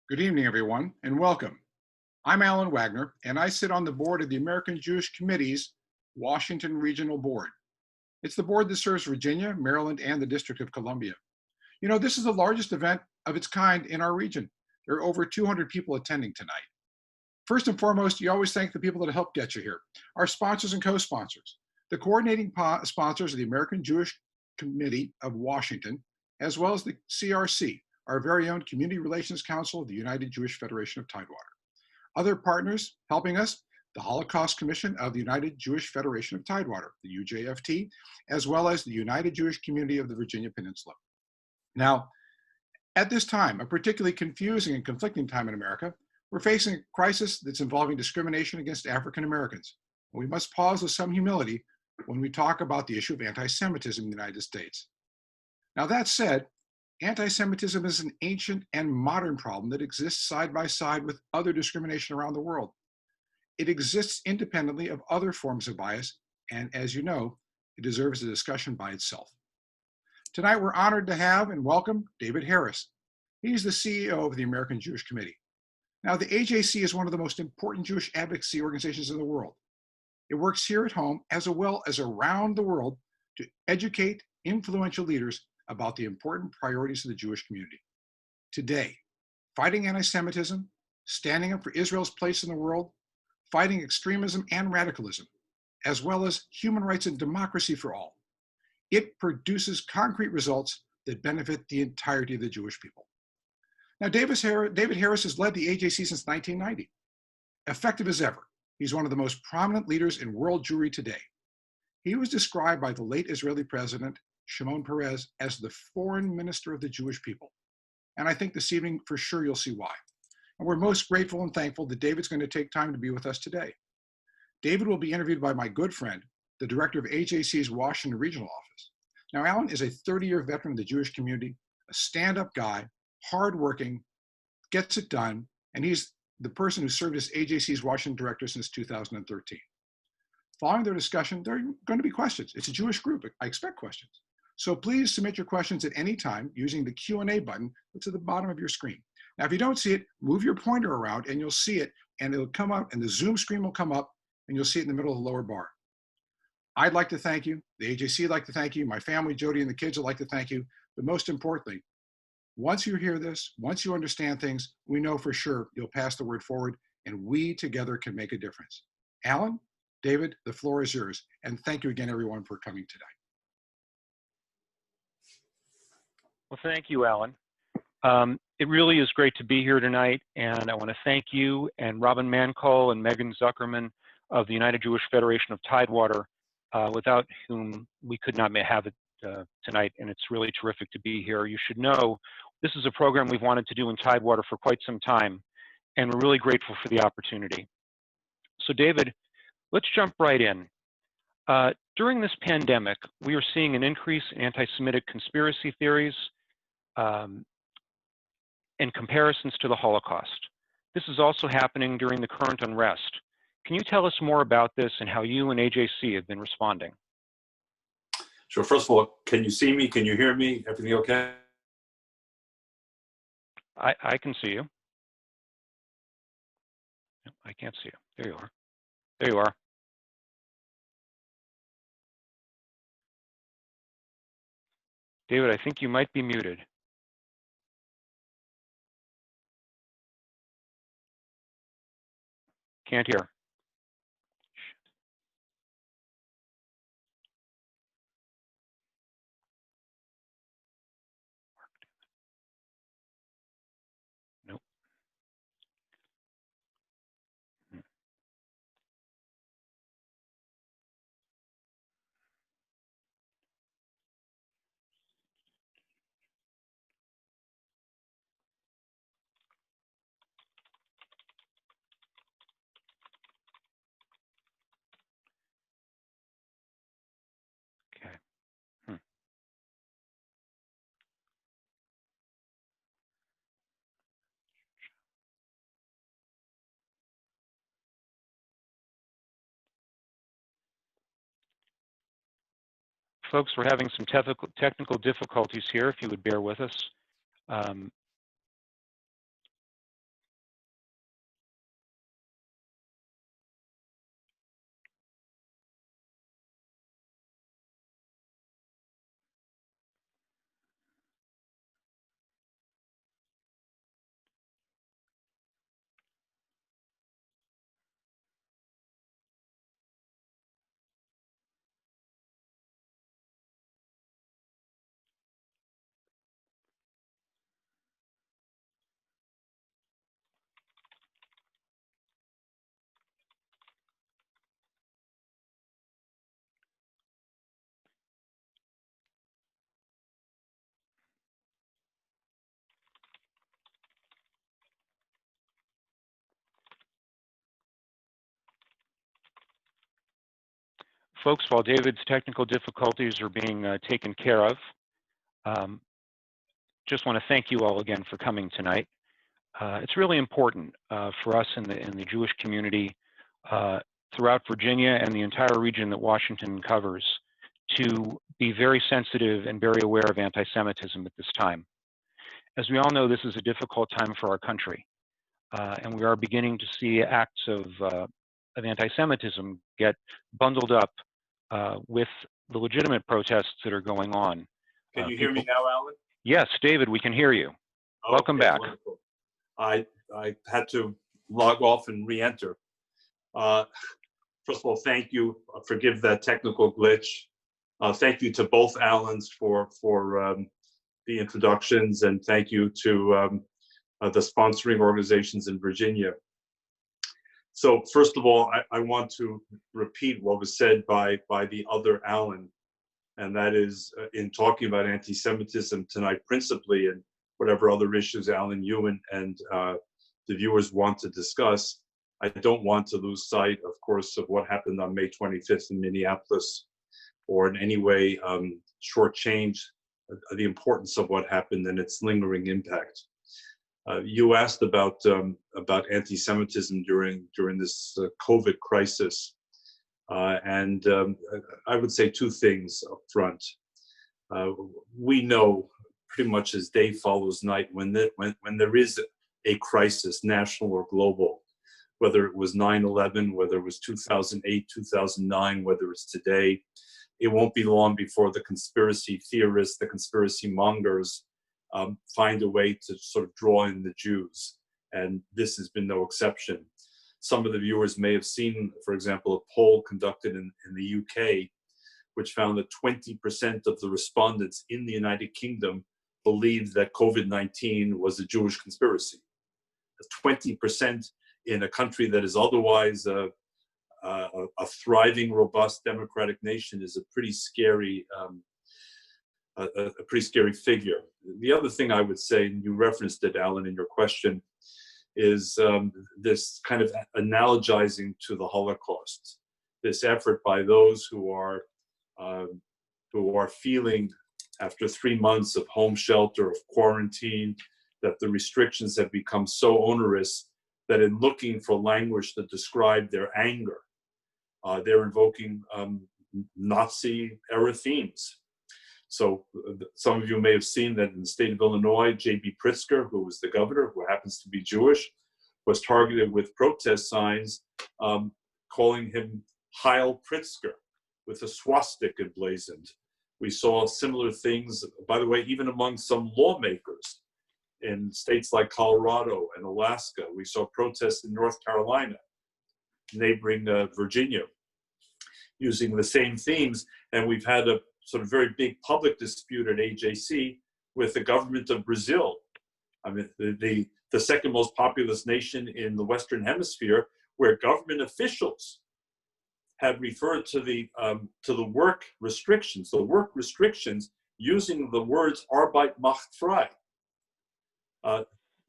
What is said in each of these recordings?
Good evening, everyone, and welcome. I'm Alan Wagner, and I sit on the board of the American Jewish Committee's Washington Regional Board. It's the board that serves Virginia, Maryland, and the District of Columbia. You know, this is the largest event of its kind in our region. There are over 200 people attending tonight. First and foremost, you always thank the people that helped get you here, our sponsors and co-sponsors. The coordinating sponsors are the American Jewish Committee of Washington, as well as the CRC, our very own Community Relations Council of the United Jewish Federation of Tidewater. Other partners helping us, the Holocaust Commission of the United Jewish Federation of Tidewater, the UJFT, as well as the United Jewish Community of the Virginia Peninsula. Now, at this time, a particularly confusing and conflicting time in America, we're facing a crisis that's involving discrimination against African Americans. We must pause with some humility when we talk about the issue of anti-Semitism in the United States. Now, that said, anti-Semitism is an ancient and modern problem that exists side by side with other discrimination around the world. It exists independently of other forms of bias, and as you know, it deserves a discussion by itself. Tonight, we're honored to have and welcome David Harris. He's the CEO of the American Jewish Committee. Now, the AJC is one of the most important Jewish advocacy organizations in the world. It works here at home as well as around the world to educate influential leaders about the important priorities of the Jewish community. Today, fighting anti-Semitism, standing up for Israel's place in the world, fighting extremism and radicalism, as well as human rights and democracy for all. It produces concrete results that benefit the entirety of the Jewish people. Now, David Harris has led the AJC since 1990. Effective as ever, he's one of the most prominent leaders in world Jewry today. He was described by the late Israeli president, Shimon Peres, as the foreign minister of the Jewish people. And I think this evening, for sure, you'll see why. And we're most grateful and thankful that David's going to take time to be with us today. David will be interviewed by my good friend, the director of AJC's Washington Regional Office. Now, Alan is a 30-year veteran of the Jewish community, a stand-up guy, hardworking, gets it done, and he's the person who served as AJC's Washington director since 2013. Following their discussion, there are going to be questions. It's a Jewish group. I expect questions. So please submit your questions at any time using the Q&A button that's at the bottom of your screen. Now, if you don't see it, move your pointer around and you'll see it, and it'll come up, and the Zoom screen will come up, and you'll see it in the middle of the lower bar. I'd like to thank you. The AJC would like to thank you. My family, Jody, and the kids would like to thank you. But most importantly, once you hear this, once you understand things, we know for sure you'll pass the word forward, and we together can make a difference. Alan, David, the floor is yours. And thank you again, everyone, for coming today. Well, thank you, Alan. It really is great to be here tonight, and I want to thank you and Robin Mancall and Megan Zuckerman of the United Jewish Federation of Tidewater, without whom we could not have it tonight, and it's really terrific to be here. You should know this is a program we've wanted to do in Tidewater for quite some time, and we're really grateful for the opportunity. So David, let's jump right in. During this pandemic, we are seeing an increase in anti-Semitic conspiracy theories and comparisons to the Holocaust. This is also happening during the current unrest. Can you tell us more about this and how you and AJC have been responding? Sure. First of all, can you see me? Can you hear me? Everything okay? I can see you. I can't see you. There you are. There you are. David, I think you might be muted. Can't hear. Nope. Okay. Folks, we're having some technical difficulties here, if you would bear with us. folks, while David's technical difficulties are being taken care of, just want to thank you all again for coming tonight. It's really important for us in the Jewish community throughout Virginia and the entire region that Washington covers to be very sensitive and very aware of anti-Semitism at this time. As we all know, this is a difficult time for our country, and we are beginning to see acts of anti-Semitism get bundled up with the legitimate protests that are going on. Can you hear me now, Alan? Yes, David, we can hear you. Welcome back. Wonderful. I had to log off and re-enter. First of all, thank you. Forgive that technical glitch. Thank you to both Allens for the introductions, and thank you to the sponsoring organizations in Virginia. So first of all, I want to repeat what was said by the other Allen, and that is in talking about anti-Semitism tonight principally, and whatever other issues, Alan, you and the viewers want to discuss. I don't want to lose sight, of course, of what happened on May 25th in Minneapolis, or in any way shortchange the importance of what happened and its lingering impact. You asked about anti-Semitism during this COVID crisis, and I would say two things up front. We know pretty much as day follows night, when there is a crisis, national or global, whether it was 9/11, whether it was 2008, 2009, whether it's today, it won't be long before the conspiracy theorists, the conspiracy mongers, find a way to sort of draw in the Jews. And this has been no exception. Some of the viewers may have seen, for example, a poll conducted in the UK, which found that 20% of the respondents in the United Kingdom believed that COVID-19 was a Jewish conspiracy. 20% in a country that is otherwise a thriving, robust democratic nation is a pretty scary figure. The other thing I would say, and you referenced it, Alan, in your question, is this kind of analogizing to the Holocaust. This effort by those who are feeling, after 3 months of home shelter, of quarantine, that the restrictions have become so onerous that in looking for language to describe their anger, they're invoking Nazi-era themes. So some of you may have seen that in the state of Illinois, J.B. Pritzker, who was the governor, who happens to be Jewish, was targeted with protest signs calling him Heil Pritzker, with a swastika emblazoned. We saw similar things, by the way, even among some lawmakers in states like Colorado and Alaska. We saw protests in North Carolina, neighboring Virginia, using the same themes. And we've had a sort of very big public dispute at AJC with the government of Brazil. I mean, the second most populous nation in the Western Hemisphere, where government officials have referred to the work restrictions, using the words Arbeit macht frei.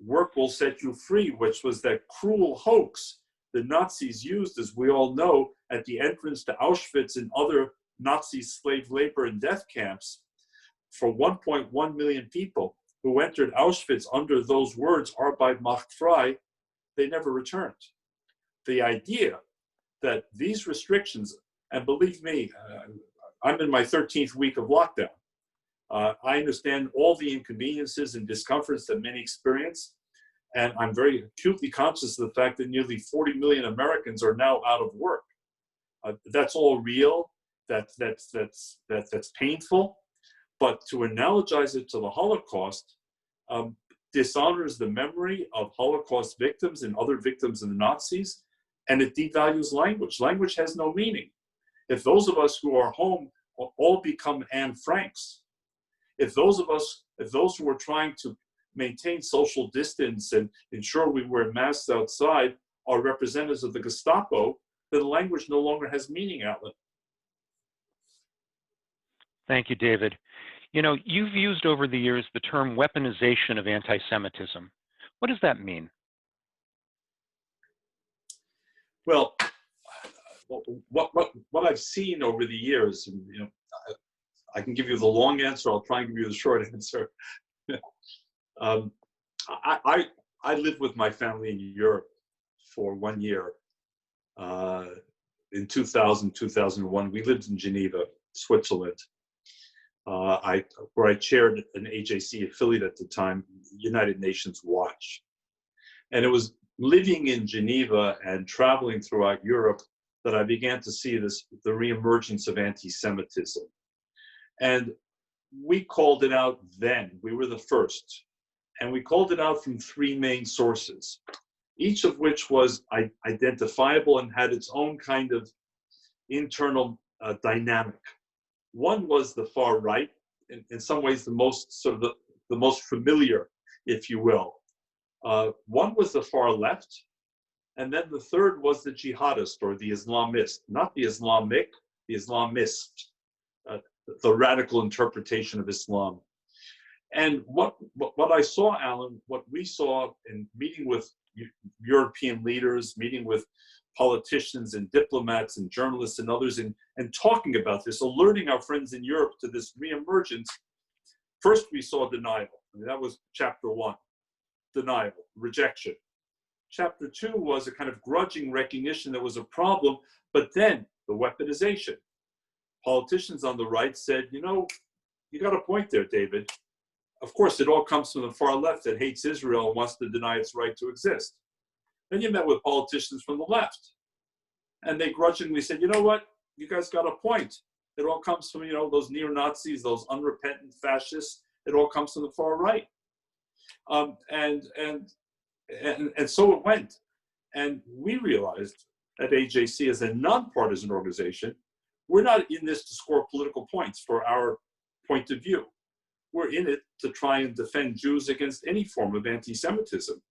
Work will set you free, which was that cruel hoax the Nazis used, as we all know, at the entrance to Auschwitz and other Nazi slave labor and death camps. For 1.1 million people who entered Auschwitz under those words, Arbeit macht frei, they never returned. The idea that these restrictions, and believe me, I'm in my 13th week of lockdown. I understand all the inconveniences and discomforts that many experience, and I'm very acutely conscious of the fact that nearly 40 million Americans are now out of work. That's all real. That's painful. But to analogize it to the Holocaust dishonors the memory of Holocaust victims and other victims of the Nazis, and it devalues language. Language has no meaning. If those of us who are home all become Anne Franks, if those who are trying to maintain social distance and ensure we wear masks outside are representatives of the Gestapo, then language no longer has meaning, Alan. Thank you, David. You know, you've used over the years the term weaponization of anti-Semitism. What does that mean? Well, what I've seen over the years, and I can give you the long answer. I'll try and give you the short answer. I lived with my family in Europe for 1 year. In 2000, 2001, we lived in Geneva, Switzerland. Where I chaired an AJC affiliate at the time, United Nations Watch. And it was living in Geneva and traveling throughout Europe that I began to see the reemergence of anti-Semitism. And we called it out then. We were the first. And we called it out from three main sources, each of which was identifiable and had its own kind of internal dynamic. One was the far right, in some ways the most sort of the most familiar, if you will. One was the far left, and then the third was the jihadist or the Islamist, not the Islamic, the Islamist, the radical interpretation of Islam. And what I saw, Alan, what we saw in meeting with European leaders, meeting with politicians and diplomats and journalists and others, and talking about this, alerting our friends in Europe to this reemergence, first we saw denial. I mean, that was chapter one, denial, rejection. Chapter two was a kind of grudging recognition there was a problem, but then the weaponization. Politicians on the right said, you got a point there, David. Of course, it all comes from the far left that hates Israel and wants to deny its right to exist. Then you met with politicians from the left, and they grudgingly said, you know what, you guys got a point. It all comes from, those neo-Nazis, those unrepentant fascists. It all comes from the far right. And so it went. And we realized at AJC, as a nonpartisan organization, we're not in this to score political points for our point of view. We're in it to try and defend Jews against any form of anti-Semitism.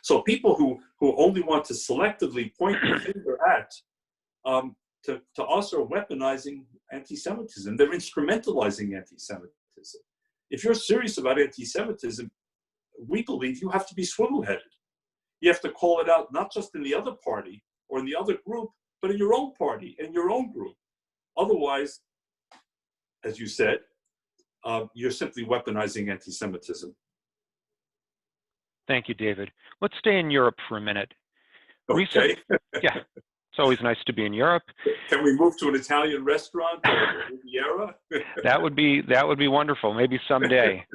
So people who only want to selectively point the finger at, to us are weaponizing anti-Semitism. They're instrumentalizing anti-Semitism. If you're serious about anti-Semitism, we believe you have to be swivel-headed. You have to call it out, not just in the other party or in the other group, but in your own party and your own group. Otherwise, as you said, you're simply weaponizing anti-Semitism. Thank you, David. Let's stay in Europe for a minute. Okay. Yeah, it's always nice to be in Europe. Can we move to an Italian restaurant or Riviera? That would be wonderful. Maybe someday.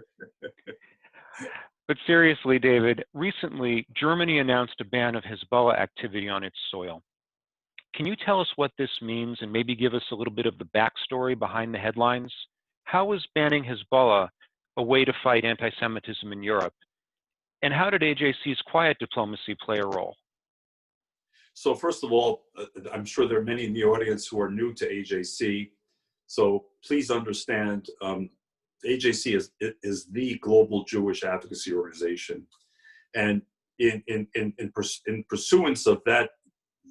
But seriously, David, recently Germany announced a ban of Hezbollah activity on its soil. Can you tell us what this means and maybe give us a little bit of the backstory behind the headlines? How is banning Hezbollah a way to fight anti-Semitism in Europe? And how did AJC's quiet diplomacy play a role? So first of all, I'm sure there are many in the audience who are new to AJC. So please understand, AJC is the global Jewish advocacy organization. And in pursuance of that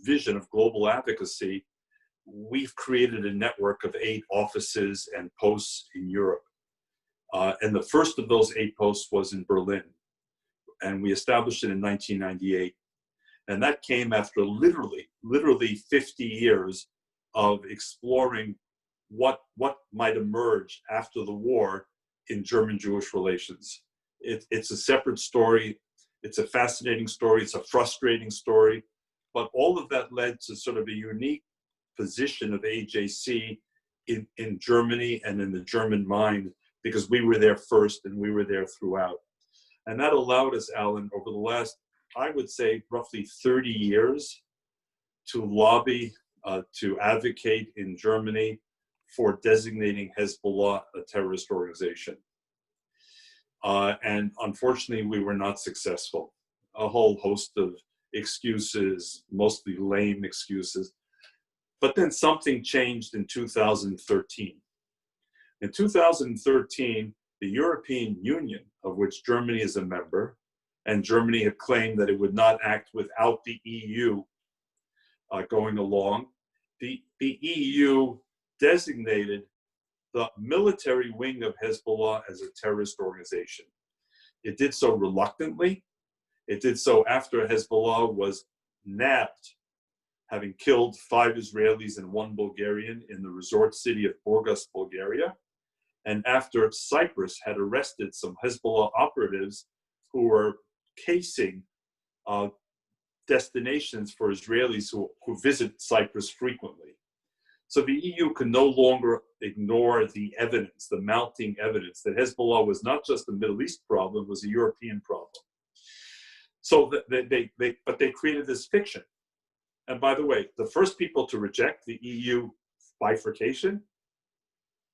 vision of global advocacy, we've created a network of 8 offices and posts in Europe. And the first of those 8 posts was in Berlin. And we established it in 1998. And that came after literally 50 years of exploring what might emerge after the war in German-Jewish relations. It's a separate story. It's a fascinating story. It's a frustrating story. But all of that led to sort of a unique position of AJC in Germany and in the German mind, because we were there first and we were there throughout. And that allowed us, Alan, over the last, I would say, roughly 30 years to lobby, to advocate in Germany for designating Hezbollah a terrorist organization. And unfortunately, we were not successful. A whole host of excuses, mostly lame excuses. But then something changed in 2013. In 2013, the European Union, of which Germany is a member, and Germany had claimed that it would not act without the EU going along, the EU designated the military wing of Hezbollah as a terrorist organization. It did so reluctantly. It did so after Hezbollah was nabbed having killed 5 Israelis and 1 Bulgarian in the resort city of Burgas, Bulgaria. And after Cyprus had arrested some Hezbollah operatives who were casing destinations for Israelis who visit Cyprus frequently. So the EU can no longer ignore the evidence, the mounting evidence that Hezbollah was not just a Middle East problem, it was a European problem. So but they created this fiction. And by the way, the first people to reject the EU bifurcation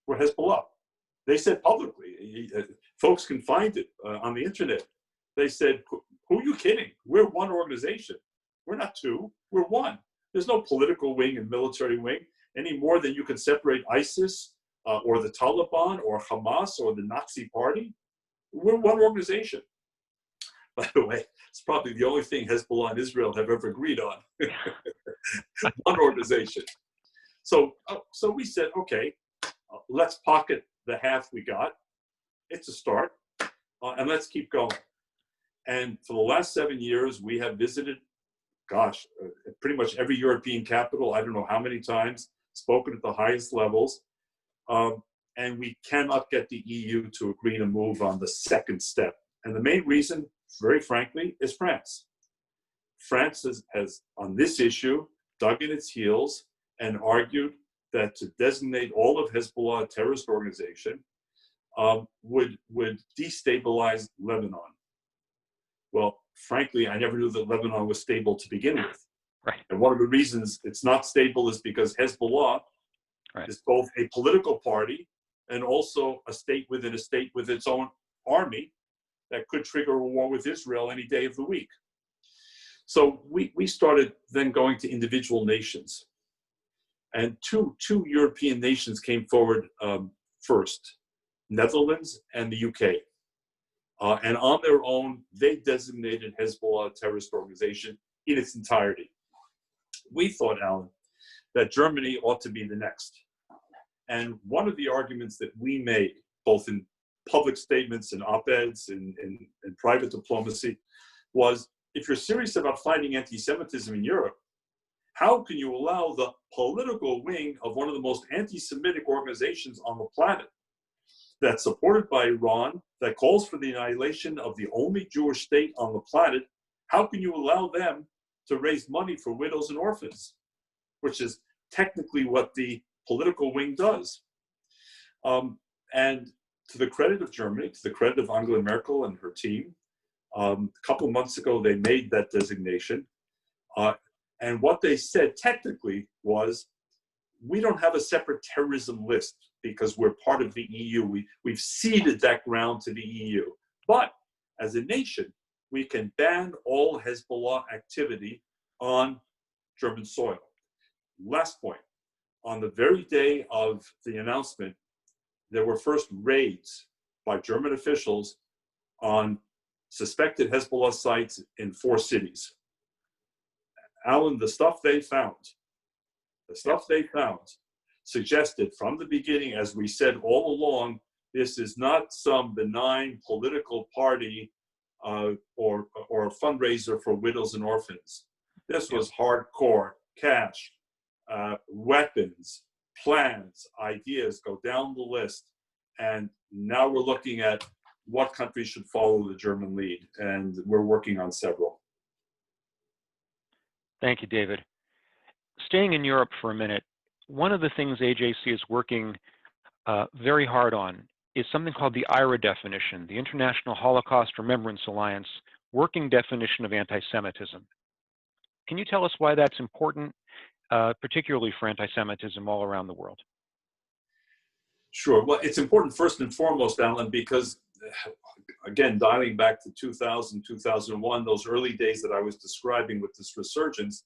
were Hezbollah. They said publicly, folks can find it on the internet. They said, who are you kidding? We're one organization. We're not 2, we're 1. There's no political wing and military wing any more than you can separate ISIS or the Taliban or Hamas or the Nazi party. We're one organization. By the way, it's probably the only thing Hezbollah and Israel have ever agreed on. One organization. So we said, okay, let's pocket the half we got. It's a start, and let's keep going. And for the last 7 years, we have visited, pretty much every European capital, I don't know how many times, spoken at the highest levels, and we cannot get the EU to agree to move on the second step. And the main reason, very frankly, is France. France has on this issue, dug in its heels and argued that to designate all of Hezbollah a terrorist organization would destabilize Lebanon. Well, frankly, I never knew that Lebanon was stable to begin with. Right. And one of the reasons it's not stable is because Hezbollah is both a political party and also a state within a state with its own army that could trigger a war with Israel any day of the week. So we started then going to individual nations. And two European nations came forward first, Netherlands and the UK. And on their own, they designated Hezbollah a terrorist organization in its entirety. We thought, Alan, that Germany ought to be the next. And one of the arguments that we made, both in public statements and op-eds and private diplomacy, was if you're serious about fighting anti-Semitism in Europe, how can you allow the political wing of one of the most anti-Semitic organizations on the planet that's supported by Iran, that calls for the annihilation of the only Jewish state on the planet, how can you allow them to raise money for widows and orphans, which is technically what the political wing does? And to the credit of Germany, to the credit of Angela Merkel and her team, a couple of months ago, they made that designation. And what they said technically was, we don't have a separate terrorism list because we're part of the EU. We've ceded that ground to the EU. But as a nation, we can ban all Hezbollah activity on German soil. Last point, on the very day of the announcement, there were first raids by German officials on suspected Hezbollah sites in 4 cities. Alan, the stuff they found suggested from the beginning, as we said all along, this is not some benign political party or a fundraiser for widows and orphans. This was hardcore cash, weapons, plans, ideas, go down the list. And now we're looking at what countries should follow the German lead. And we're working on several. Thank you, David. Staying in Europe for a minute, one of the things AJC is working very hard on is something called the IRA definition, the International Holocaust Remembrance Alliance working definition of anti-Semitism. Can you tell us why that's important, particularly for anti-Semitism all around the world? Sure. Well, it's important first and foremost, Alan, because again, dialing back to 2000, 2001, those early days that I was describing with this resurgence,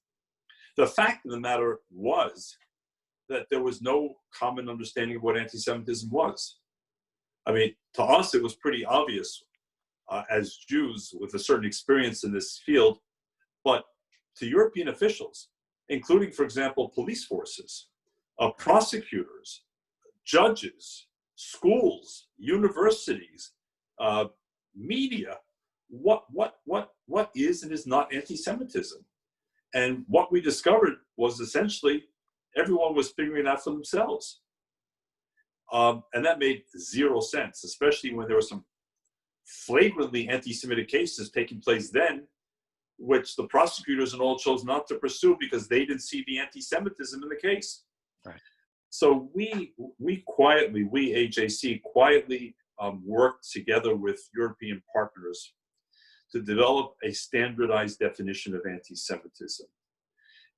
the fact of the matter was that there was no common understanding of what anti-Semitism was. I mean, to us, it was pretty obvious as Jews with a certain experience in this field, but to European officials, including, for example, police forces, prosecutors, judges, schools, universities, media, what is and is not anti-Semitism? And what we discovered was essentially everyone was figuring it out for themselves. And that made zero sense, especially when there were some flagrantly anti-Semitic cases taking place then, which the prosecutors and all chose not to pursue because they didn't see the anti-Semitism in the case. Right. So we AJC quietly worked together with European partners to develop a standardized definition of anti-Semitism.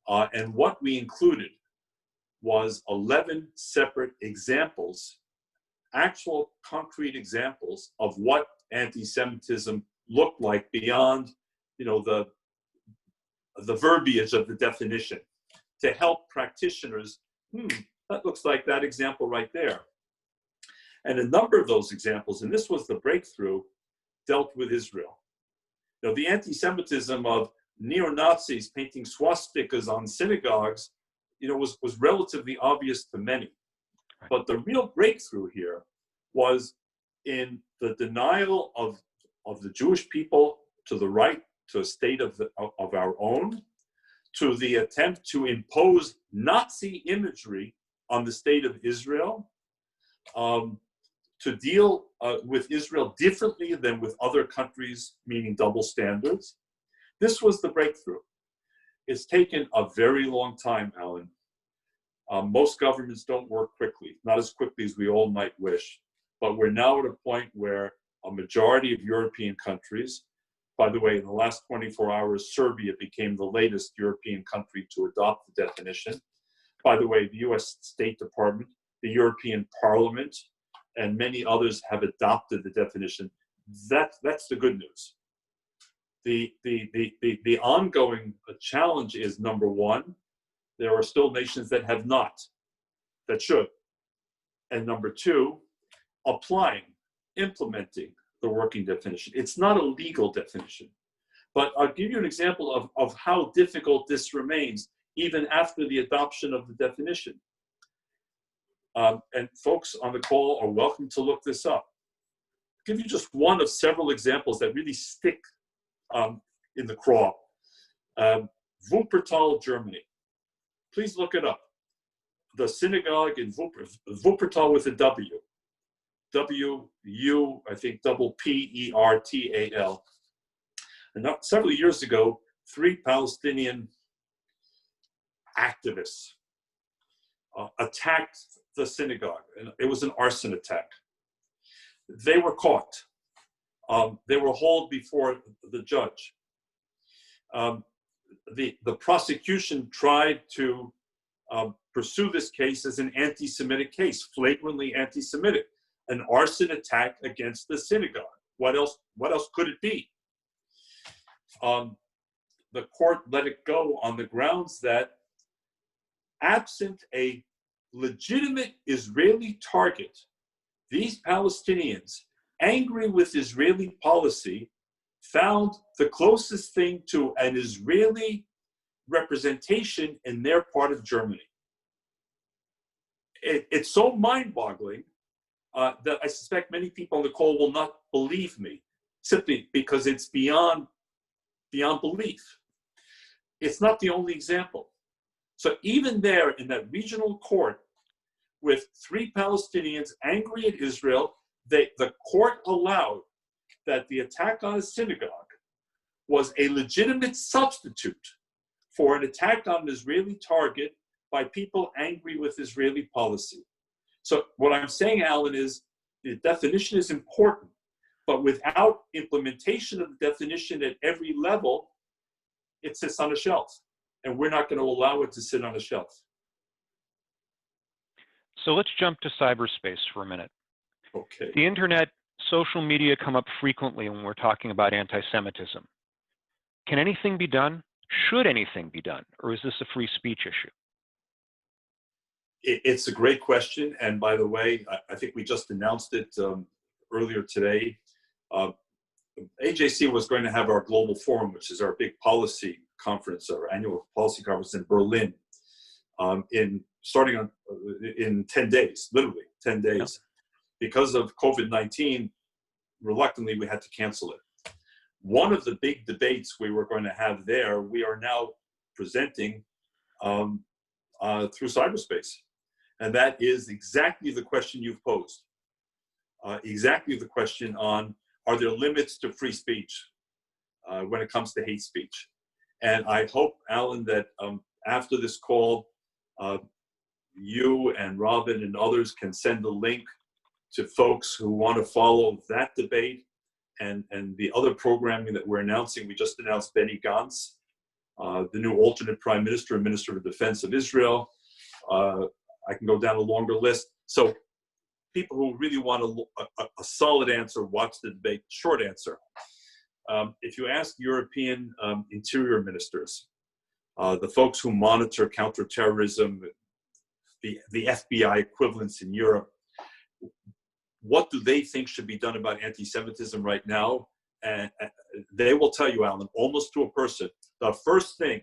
And what we included was 11 separate examples, actual concrete examples of what anti-Semitism looked like beyond, the verbiage of the definition, to help practitioners. That looks like that example right there. And a number of those examples, and this was the breakthrough, dealt with Israel. The anti-Semitism of neo-Nazis painting swastikas on synagogues, was relatively obvious to many. But the real breakthrough here was in the denial of the Jewish people to the right to a state of our own, to the attempt to impose Nazi imagery on the state of Israel, to deal with Israel differently than with other countries, meaning double standards. This was the breakthrough. It's taken a very long time, Alan. Most governments don't work quickly, not as quickly as we all might wish. But we're now at a point where a majority of European countries, by the way, in the last 24 hours, Serbia became the latest European country to adopt the definition. By the way, the US State Department, the European Parliament, and many others have adopted the definition. That's the good news. The ongoing challenge is, number one, there are still nations that have not, that should. And number two, applying, implementing the working definition. It's not a legal definition, but I'll give you an example of how difficult this remains even after the adoption of the definition. And folks on the call are welcome to look this up. I'll give you just one of several examples that really stick in the craw. Wuppertal, Germany. Please look it up. The synagogue in Wuppertal with a W. W-U, I think, double P-E-R-T-A-L. And several years ago, 3 Palestinian activists attacked the synagogue, and it was an arson attack. They were caught. They were hauled before the judge. The prosecution tried to pursue this case as an anti-Semitic case, flagrantly anti-Semitic, an arson attack against the synagogue. What else could it be? The court let it go on the grounds that absent a legitimate Israeli target, these Palestinians, angry with Israeli policy, found the closest thing to an Israeli representation in their part of Germany. It's so mind-boggling that I suspect many people on the call will not believe me, simply because it's beyond belief. It's not the only example. So even there in that regional court with 3 Palestinians angry at Israel, the court allowed that the attack on a synagogue was a legitimate substitute for an attack on an Israeli target by people angry with Israeli policy. So what I'm saying, Alan, is the definition is important, but without implementation of the definition at every level, it sits on a shelf, and we're not going to allow it to sit on a shelf. So let's jump to cyberspace for a minute. Okay. The internet, social media come up frequently when we're talking about anti-Semitism. Can anything be done? Should anything be done? Or is this a free speech issue? It's a great question. And by the way, I think we just announced it earlier today. AJC was going to have our global forum, which is our big policy conference, our annual policy conference in Berlin, starting in 10 days, literally 10 days. Yeah. Because of COVID-19, reluctantly, we had to cancel it. One of the big debates we were going to have there, we are now presenting through cyberspace. And that is exactly the question you've posed. Exactly the question on, are there limits to free speech when it comes to hate speech? And I hope, Alan, that after this call, you and Robin and others can send a link to folks who want to follow that debate and the other programming that we're announcing. We just announced Benny Gantz, the new alternate prime minister and minister of defense of Israel. I can go down a longer list. So people who really want a solid answer, watch the debate. Short answer. If you ask European interior ministers, the folks who monitor counterterrorism, the FBI equivalents in Europe, what do they think should be done about anti-Semitism right now? And they will tell you, Alan, almost to a person, the first thing,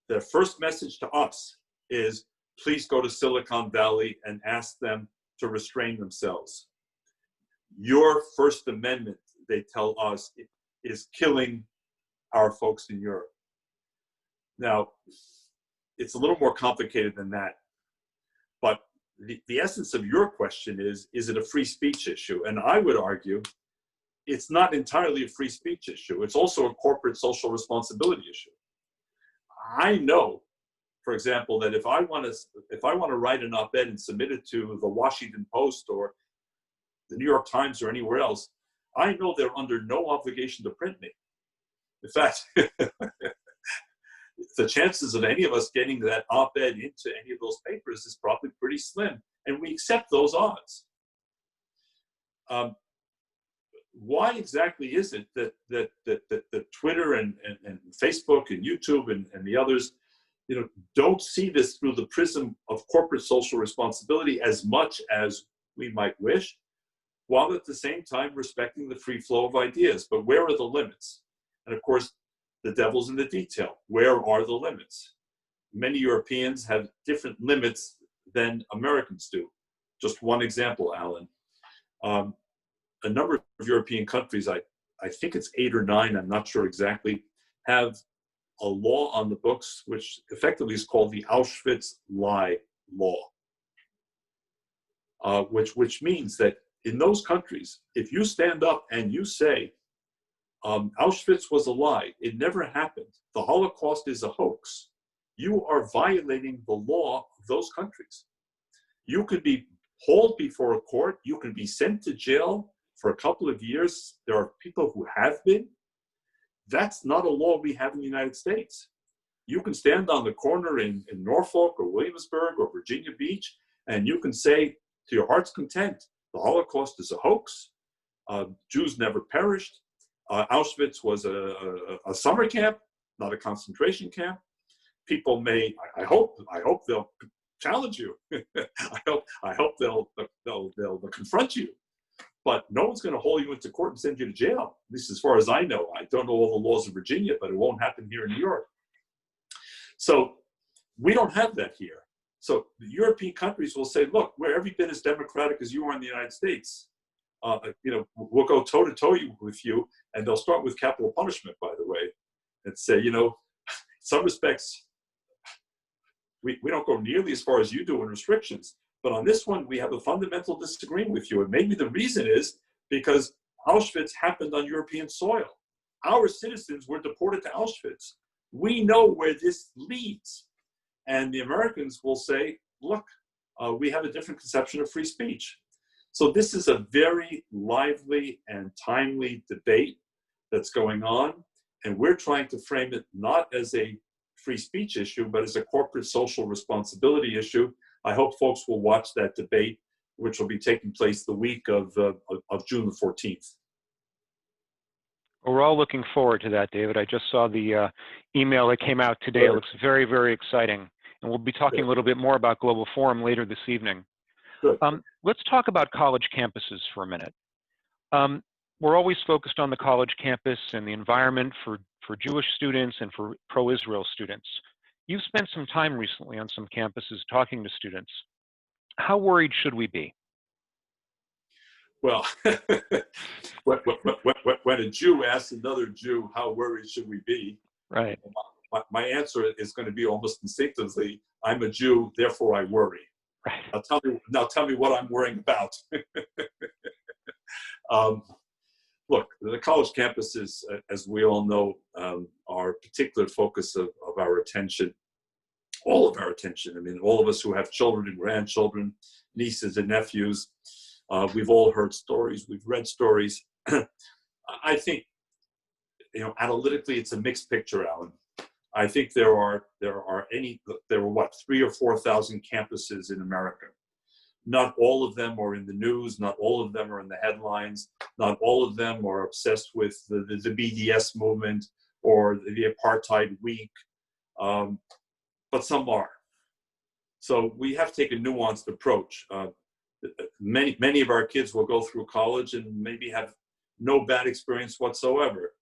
their first message to us is, please go to Silicon Valley and ask them to restrain themselves. Your First Amendment, they tell us, is killing our folks in Europe. Now, it's a little more complicated than that. But the essence of your question is it a free speech issue? And I would argue it's not entirely a free speech issue. It's also a corporate social responsibility issue. I know, for example, that if I want to write an op-ed and submit it to the Washington Post or the New York Times or anywhere else, I know they're under no obligation to print me. In fact, the chances of any of us getting that op-ed into any of those papers is probably pretty slim, and we accept those odds. Why exactly is it that Twitter and Facebook and YouTube and the others, don't see this through the prism of corporate social responsibility as much as we might wish, while at the same time respecting the free flow of ideas? But where are the limits? And of course, the devil's in the detail. Where are the limits? Many Europeans have different limits than Americans do. Just one example, Alan. A number of European countries, I think it's 8 or 9, I'm not sure exactly, have a law on the books which effectively is called the Auschwitz lie law, which means that in those countries, if you stand up and you say, Auschwitz was a lie, it never happened, the Holocaust is a hoax, you are violating the law of those countries. You could be hauled before a court, you can be sent to jail for a couple of years. There are people who have been. That's not a law we have in the United States. You can stand on the corner in Norfolk or Williamsburg or Virginia Beach, and you can say to your heart's content, the Holocaust is a hoax, Jews never perished, Auschwitz was a summer camp, not a concentration camp. People may, I hope they'll challenge you. I hope they'll confront you. But no one's going to haul you into court and send you to jail. At least as far as I know. I don't know all the laws of Virginia, but it won't happen here in New York. So we don't have that here. So the European countries will say, look, we're every bit as democratic as you are in the United States. We'll go toe-to-toe with you, and they'll start with capital punishment, by the way, and say, in some respects, we don't go nearly as far as you do in restrictions. But on this one, we have a fundamental disagreement with you. And maybe the reason is because Auschwitz happened on European soil. Our citizens were deported to Auschwitz. We know where this leads. And the Americans will say, look, we have a different conception of free speech. So this is a very lively and timely debate that's going on. And we're trying to frame it not as a free speech issue, but as a corporate social responsibility issue. I hope folks will watch that debate, which will be taking place the week of June the 14th. Well, we're all looking forward to that, David. I just saw the email that came out today. It looks very, very exciting. And we'll be talking a little bit more about Global Forum later this evening. Good. Let's talk about college campuses for a minute. We're always focused on the college campus and the environment for Jewish students and for pro-Israel students. You've spent some time recently on some campuses talking to students. How worried should we be? Well, when a Jew asks another Jew, how worried should we be? Right. my answer is going to be almost instinctively, I'm a Jew, therefore I worry. Right. Now tell me what I'm worrying about. Look, the college campuses, as we all know, are a particular focus of our attention, all of our attention. I mean, all of us who have children and grandchildren, nieces and nephews, we've all heard stories, we've read stories. I think, analytically, it's a mixed picture, Alan. I think there were 3,000 or 4,000 campuses in America. Not all of them are in the news. Not all of them are in the headlines. Not all of them are obsessed with the BDS movement or the apartheid week, but some are. So we have to take a nuanced approach. Many of our kids will go through college and maybe have no bad experience whatsoever.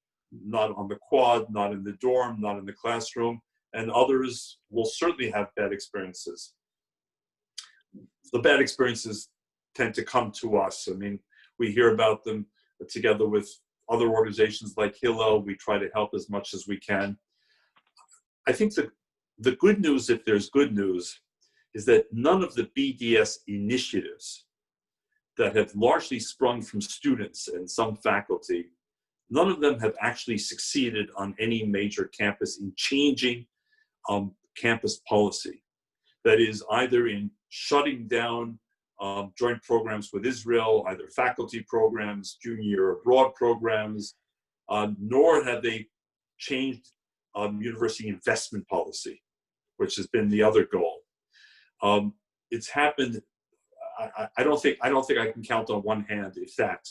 Not on the quad, not in the dorm, not in the classroom, and others will certainly have bad experiences. The bad experiences tend to come to us. I mean, we hear about them together with other organizations like Hillel. We try to help as much as we can. I think the good news, if there's good news, is that none of the BDS initiatives that have largely sprung from students and some faculty, none of them have actually succeeded on any major campus in changing campus policy. That is, either in shutting down joint programs with Israel, either faculty programs, junior abroad programs, nor have they changed university investment policy, which has been the other goal. It's happened. I don't think I can count on one hand, if that,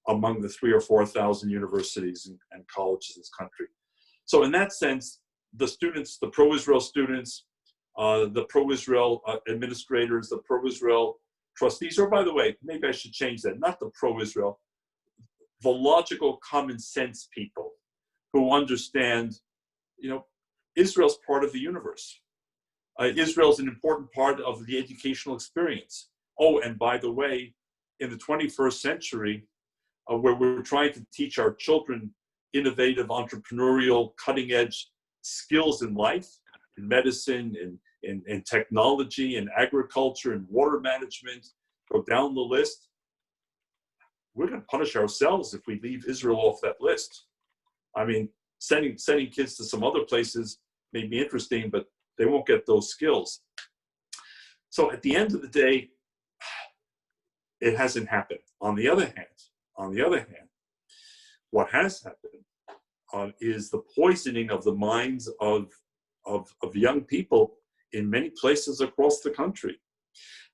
among the 3,000 or 4,000 universities and colleges in this country. So in that sense, the students, the pro-Israel students, the pro-Israel administrators, the pro-Israel trustees, or by the way, maybe I should change that, not the pro-Israel, the logical common sense people who understand, Israel's part of the universe. Israel's an important part of the educational experience. Oh, and by the way, in the 21st century, where we're trying to teach our children innovative, entrepreneurial, cutting-edge skills in life, in medicine, in technology, in agriculture, in water management, go down the list, we're going to punish ourselves if we leave Israel off that list. I mean, sending kids to some other places may be interesting, but they won't get those skills. So at the end of the day, it hasn't happened. On the other hand, what has happened is the poisoning of the minds of young people in many places across the country.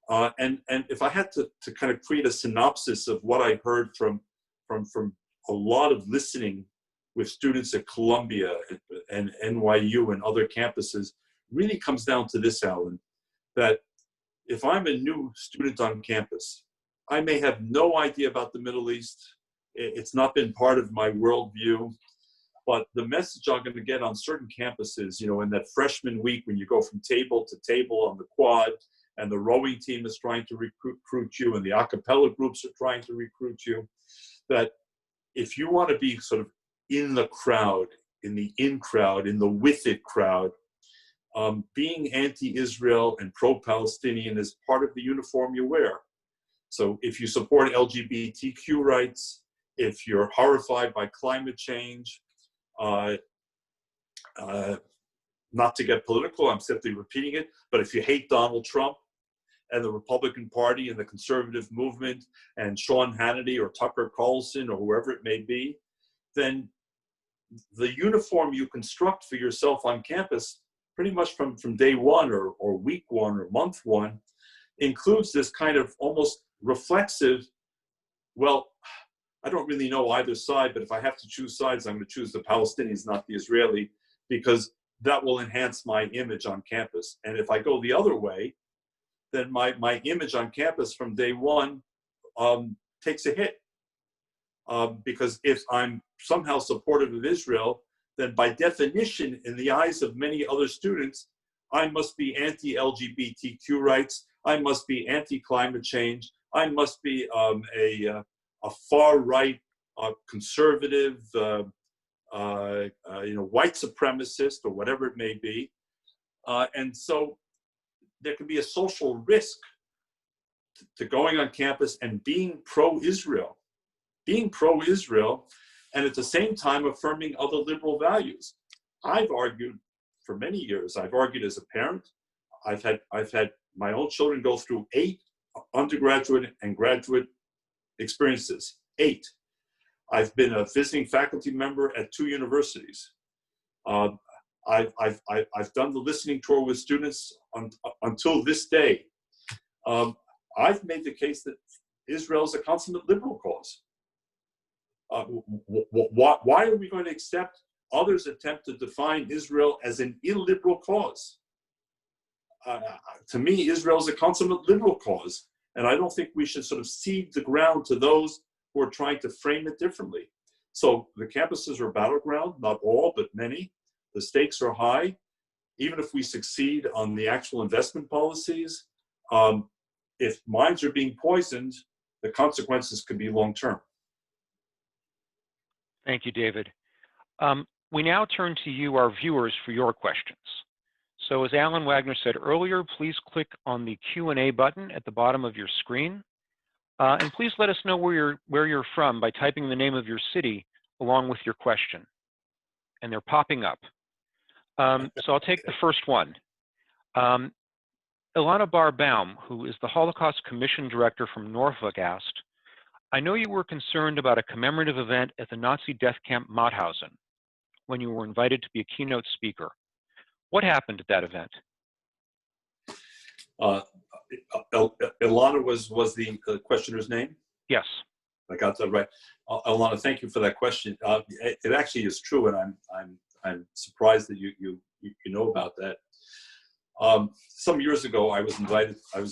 And if I had to kind of create a synopsis of what I heard from a lot of listening with students at Columbia and NYU and other campuses, really comes down to this, Alan, that if I'm a new student on campus, I may have no idea about the Middle East. It's not been part of my worldview, but the message I'm going to get on certain campuses, in that freshman week when you go from table to table on the quad, and the rowing team is trying to recruit you, and the a cappella groups are trying to recruit you, that if you want to be sort of in the crowd, in the in crowd, in the with it crowd, being anti-Israel and pro-Palestinian is part of the uniform you wear. So if you support LGBTQ rights, if you're horrified by climate change, not to get political, I'm simply repeating it, but if you hate Donald Trump and the Republican Party and the conservative movement and Sean Hannity or Tucker Carlson or whoever it may be, then the uniform you construct for yourself on campus pretty much from day one or week one or month one includes this kind of almost reflexive, well, I don't really know either side, but if I have to choose sides, I'm going to choose the Palestinians, not the Israeli, because that will enhance my image on campus. And if I go the other way, then my image on campus from day one takes a hit. Because if I'm somehow supportive of Israel, then by definition, in the eyes of many other students, I must be anti-LGBTQ rights, I must be anti-climate change, I must be a far-right, conservative, white supremacist or whatever it may be. And so there can be a social risk to going on campus and being pro-Israel, and at the same time affirming other liberal values. I've argued for many years. I've argued as a parent. I've had my own children go through 8 undergraduate and graduate experiences. 8. I've been a visiting faculty member at 2 universities. I've done the listening tour with students until this day. I've made the case that Israel is a consummate liberal cause. Why are we going to accept others' attempt to define Israel as an illiberal cause? To me, Israel is a consummate liberal cause, and I don't think we should sort of cede the ground to those who are trying to frame it differently. So the campuses are a battleground, not all, but many. The stakes are high. Even if we succeed on the actual investment policies, if minds are being poisoned, the consequences could be long-term. Thank you, David. We now turn to you, our viewers, for your questions. So as Alan Wagner said earlier, please click on the Q&A button at the bottom of your screen. And please let us know where you're from by typing the name of your city along with your question. And they're popping up. So I'll take the first one. Ilana Barbaum, who is the Holocaust Commission Director from Norfolk, asked, I know you were concerned about a commemorative event at the Nazi death camp Mauthausen when you were invited to be a keynote speaker. What happened at that event? Ilana was the questioner's name? Yes. I got that right. Ilana, thank you for that question. It actually is true, and I'm surprised that you know about that. Some years ago, I was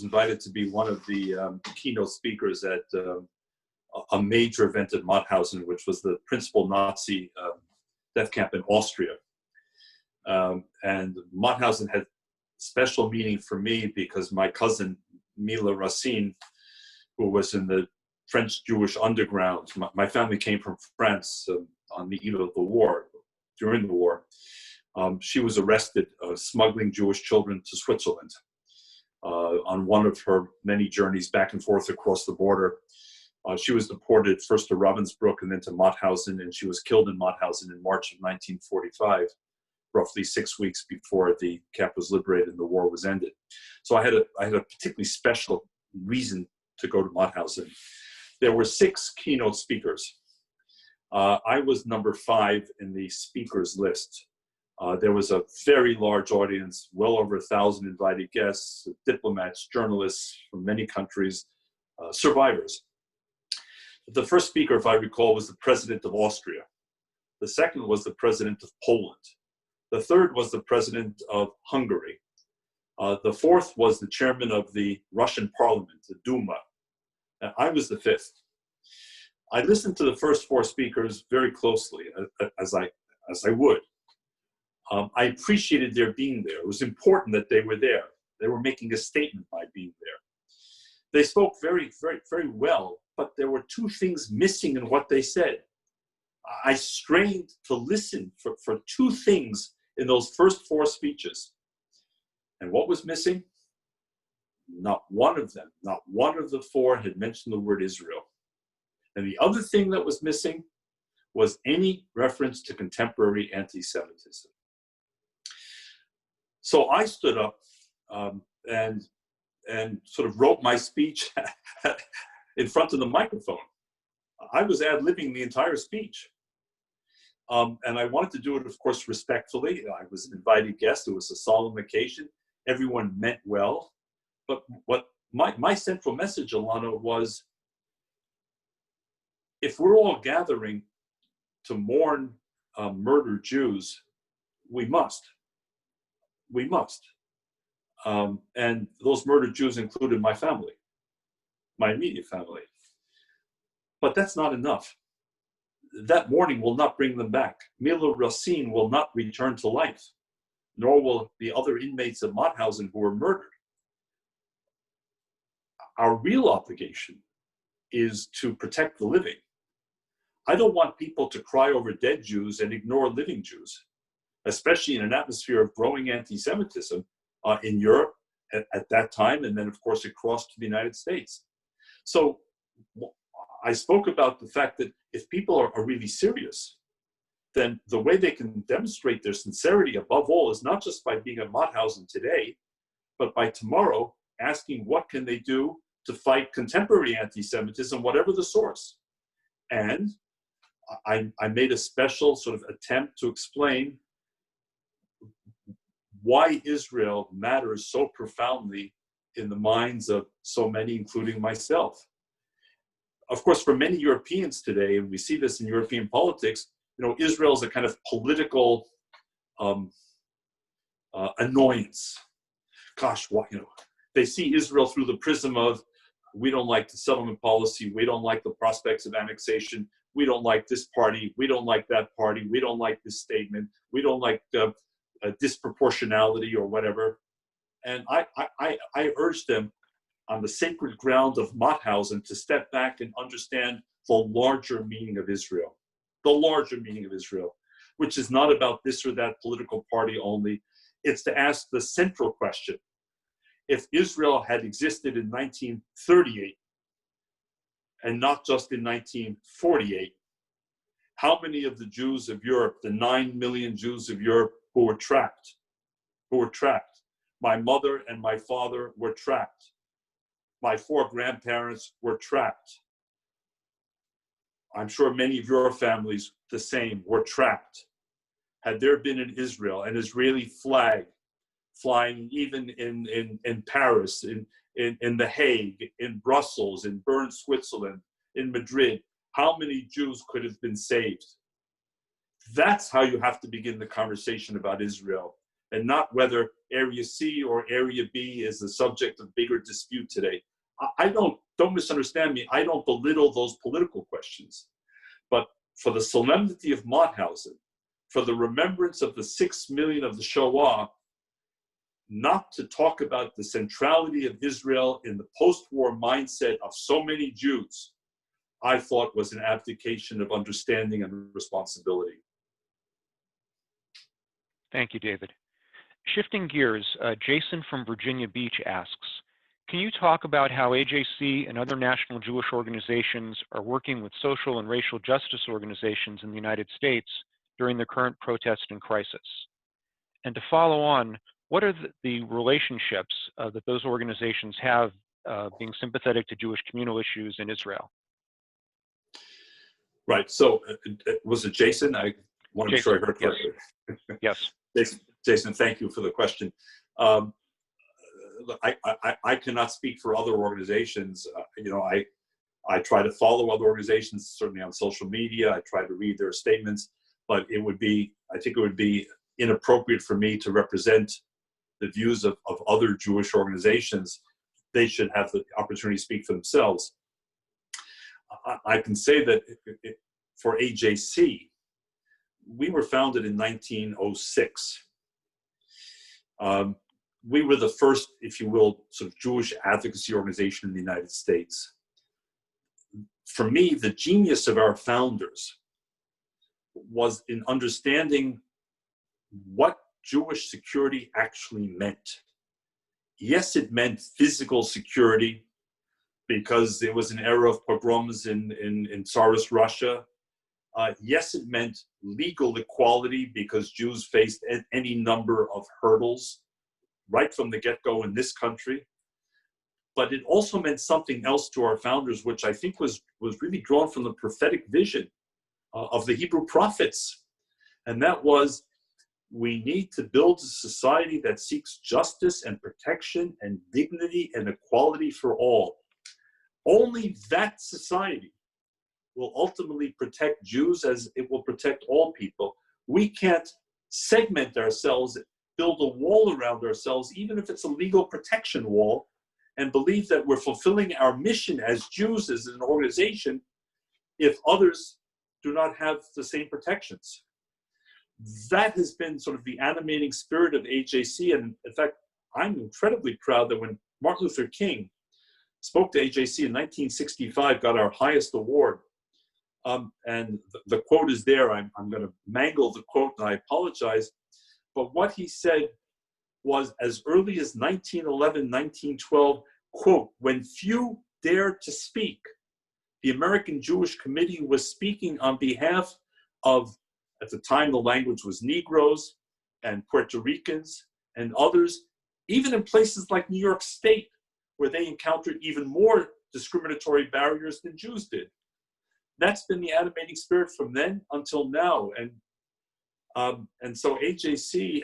invited to be one of the keynote speakers at a major event at Mauthausen, which was the principal Nazi death camp in Austria. And Mauthausen had special meaning for me because my cousin Mila Racine, who was in the French Jewish underground, my family came from France on the eve of the war, during the war. She was arrested smuggling Jewish children to Switzerland on one of her many journeys back and forth across the border. She was deported first to Ravensbrück and then to Mauthausen, and she was killed in Mauthausen in March of 1945, roughly 6 weeks before the camp was liberated and the war was ended. So I had a particularly special reason to go to Mauthausen. There were 6 keynote speakers. I was number 5 in the speakers list. There was a very large audience, well over 1,000 invited guests, diplomats, journalists from many countries, survivors. The first speaker, if I recall, was the president of Austria. The second was the president of Poland. The third was the president of Hungary. The fourth was the chairman of the Russian parliament, the Duma. And I was the 5th. I listened to the first 4 speakers very closely, as I would. I appreciated their being there. It was important that they were there. They were making a statement by being there. They spoke very, very, very well, but there were 2 things missing in what they said. I strained to listen for 2 things in those first 4 speeches. And what was missing? Not one of them, not one of the 4 had mentioned the word Israel. And the other thing that was missing was any reference to contemporary anti-Semitism. So I stood up and sort of wrote my speech in front of the microphone. I was ad-libbing the entire speech. And I wanted to do it, of course, respectfully. I was an invited guest. It was a solemn occasion. Everyone meant well. But what my central message, Ilana, was if we're all gathering to mourn murdered Jews, we must. We must. And those murdered Jews included my family, my immediate family. But that's not enough. That mourning will not bring them back. Mila Racine will not return to life, nor will the other inmates of Mauthausen who were murdered. Our real obligation is to protect the living. I don't want people to cry over dead Jews and ignore living Jews, especially in an atmosphere of growing anti-Semitism in Europe at that time, and then of course it crossed to the United States. So I spoke about the fact that if people are really serious, then the way they can demonstrate their sincerity above all is not just by being at Mauthausen today, but by tomorrow asking what can they do to fight contemporary anti-Semitism, whatever the source. And I made a special sort of attempt to explain why Israel matters so profoundly in the minds of so many, including myself. Of course, for many Europeans today, and we see this in European politics, Israel is a kind of political annoyance. Gosh, they see Israel through the prism of, we don't like the settlement policy, we don't like the prospects of annexation, we don't like this party, we don't like that party, we don't like this statement, we don't like disproportionality or whatever. And I urge them on the sacred ground of Mauthausen to step back and understand the larger meaning of Israel. The larger meaning of Israel, which is not about this or that political party only. It's to ask the central question. If Israel had existed in 1938 and not just in 1948, how many of the Jews of Europe, the 9 million Jews of Europe who were trapped? My mother and my father were trapped. My 4 grandparents were trapped. I'm sure many of your families, the same, were trapped. Had there been in Israel an Israeli flag flying even in Paris, in The Hague, in Brussels, in Bern, Switzerland, in Madrid, how many Jews could have been saved? That's how you have to begin the conversation about Israel, and not whether Area C or Area B is the subject of bigger dispute today. I don't misunderstand me. I don't belittle those political questions. But for the solemnity of Mauthausen, for the remembrance of the 6 million of the Shoah, not to talk about the centrality of Israel in the post-war mindset of so many Jews, I thought was an abdication of understanding and responsibility. Thank you, David. Shifting gears, Jason from Virginia Beach asks, can you talk about how AJC and other national Jewish organizations are working with social and racial justice organizations in the United States during the current protest and crisis? And to follow on, what are the relationships that those organizations have being sympathetic to Jewish communal issues in Israel? Right, so was it Jason? I want to make sure I heard correctly. Yes. Jason, thank you for the question. Look, I cannot speak for other organizations. I try to follow other organizations, certainly on social media. I try to read their statements, but I think it would be inappropriate for me to represent the views of other Jewish organizations. They should have the opportunity to speak for themselves. I can say that for AJC, we were founded in 1906. We were the first, if you will, sort of Jewish advocacy organization in the United States. For me, the genius of our founders was in understanding what Jewish security actually meant. Yes, it meant physical security because there was an era of pogroms in Tsarist Russia. Yes, it meant legal equality because Jews faced any number of hurdles right from the get-go in this country. But it also meant something else to our founders, which I think was really drawn from the prophetic vision of the Hebrew prophets. And that was, we need to build a society that seeks justice and protection and dignity and equality for all. Only that society will ultimately protect Jews as it will protect all people. We can't segment ourselves, build a wall around ourselves, even if it's a legal protection wall, and believe that we're fulfilling our mission as Jews, as an organization, if others do not have the same protections. That has been sort of the animating spirit of AJC. And in fact, I'm incredibly proud that when Martin Luther King spoke to AJC in 1965, got our highest award, And the quote is there. I'm going to mangle the quote, and I apologize. But what he said was, as early as 1911, 1912, quote, "When few dared to speak, the American Jewish Committee was speaking on behalf of, at the time the language was Negroes and Puerto Ricans and others, even in places like New York State, where they encountered even more discriminatory barriers than Jews did." That's been the animating spirit from then until now. And so AJC,